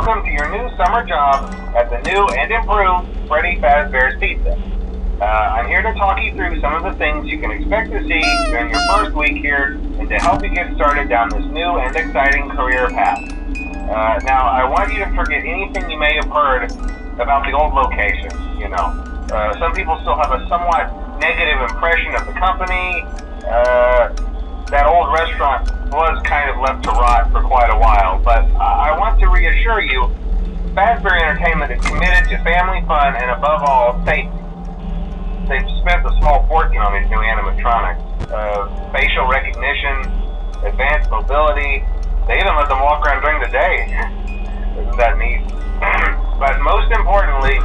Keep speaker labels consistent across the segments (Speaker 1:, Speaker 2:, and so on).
Speaker 1: welcome to your new summer job at the new and improved Freddy Fazbear's Pizza. I'm here to talk you through some of the things you can expect to see during your first week here and to help you get started down this new and exciting career path. Now, I want you to forget anything you may have heard about the old location, some people still have a somewhat negative impression of the company. That old restaurant was kind of left to rot for quite a while, but I want to reassure you, Fazbear Entertainment is committed to family fun and above all, safety. They've spent a small fortune on these new animatronics. Facial recognition, advanced mobility, they even let them walk around during the day. Isn't that neat? But most importantly,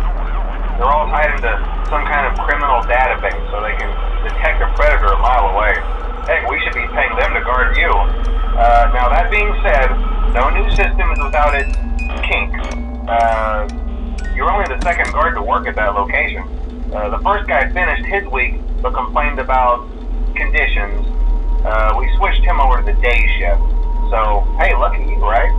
Speaker 1: they're all tied into some kind of criminal database so they can detect a predator a mile away. Heck, we should be paying them to guard you. Now that being said, no new system is without its kinks. You're only the second guard to work at that location. The first guy finished his week but complained about conditions. We switched him over to the day shift. So, hey, lucky you, right?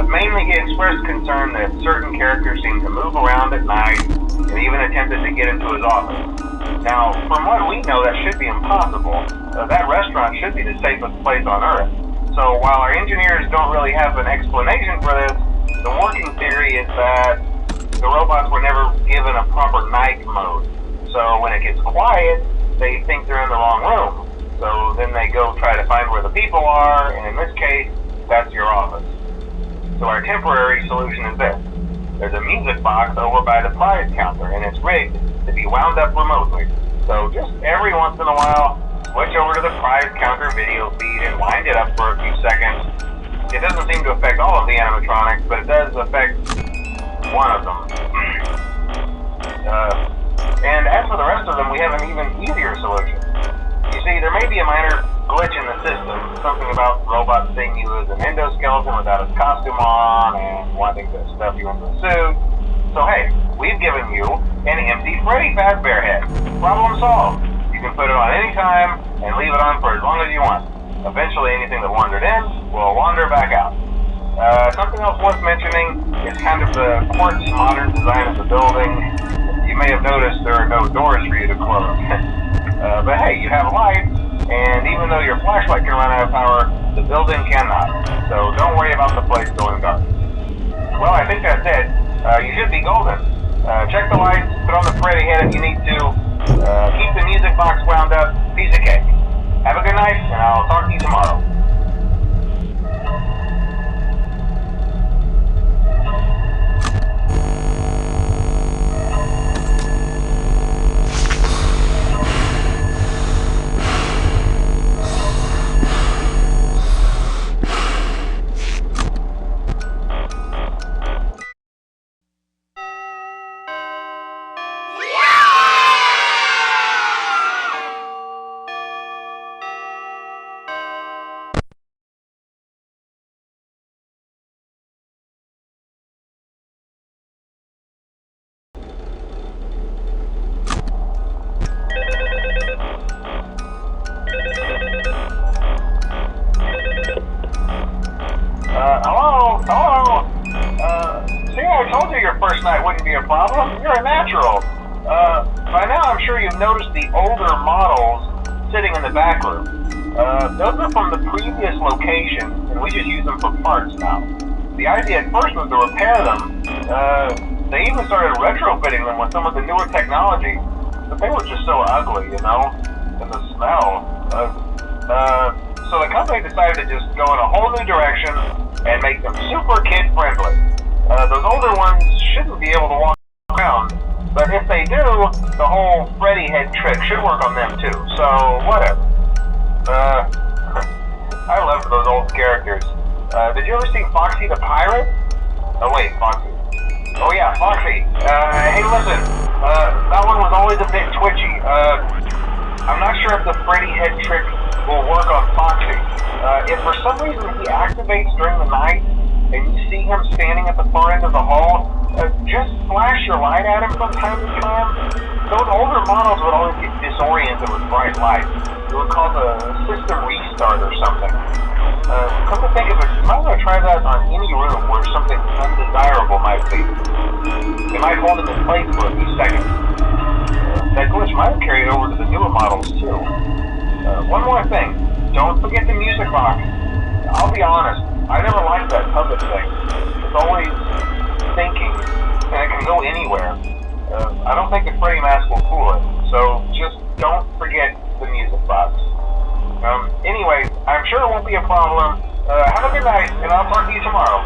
Speaker 1: Mainly he expressed concern that certain characters seemed to move around at night and even attempted to get into his office. Now, from what we know, that should be impossible. That restaurant should be the safest place on Earth. So while our engineers don't really have an explanation for this, the working theory is that the robots were never given a proper night mode. So when it gets quiet, they think they're in the wrong room. So then they go try to find where the people are, and in this case, that's your office. So our temporary solution is this. There's a music box over by the prize counter, and it's rigged to be wound up remotely. So just every once in a while, switch over to the prize counter video feed and wind it up for a few seconds. It doesn't seem to affect all of the animatronics, but it does affect one of them. And as for the rest of them, we have an even easier solution. You see, there may be a minor glitch in the system, something about robots seeing you as an endoskeleton without his costume on and wanting to stuff you into a suit. So hey, we've given you an empty Freddy Fazbear head. Problem solved. You can put it on any time and leave it on for as long as you want. Eventually anything that wandered in will wander back out. Something else worth mentioning is kind of the quartz modern design of the building. You may have noticed there are no doors for you to close. But hey, you have lights, and even though your flashlight can run out of power, the building cannot. So don't worry about the place going dark. Well, I think that's it. You should be golden. Check the lights, put on the Freddy head if you need to. Keep the music box wound up. Piece of cake. Have a good night, and I'll talk to you tomorrow. Hello? See, I told you your first night wouldn't be a problem. You're a natural. By now I'm sure you've noticed the older models sitting in the back room. Those are from the previous location, and we just use them for parts now. The idea at first was to repair them. They even started retrofitting them with some of the newer technology, but they were just so ugly, and the smell. So the company decided to just go in a whole new direction and make them super kid-friendly. Those older ones shouldn't be able to walk around, but if they do, the whole Freddy head trick should work on them too, so whatever. I love those old characters. Did you ever see Foxy the Pirate? Oh wait, Foxy. Oh yeah, Foxy. Hey listen, that one was always a bit twitchy. I'm not sure if the Freddy head trick will work on Foxy. If for some reason he activates during the night, and you see him standing at the far end of the hall, just flash your light at him from time to time. Those older models would always get disoriented with bright lights. It would cause a system restart or something. Come to think of it, you might want to try that on any room where something undesirable might be. It might hold it in place for a few seconds. That glitch might have carried over to the newer models too. One more thing, don't forget the music box. I'll be honest, I never liked that puppet thing. It's always thinking, and it can go anywhere. I don't think the Freddy mask will fool it, so just don't forget the music box. Anyway, I'm sure it won't be a problem. Have a good night, and I'll talk to you tomorrow.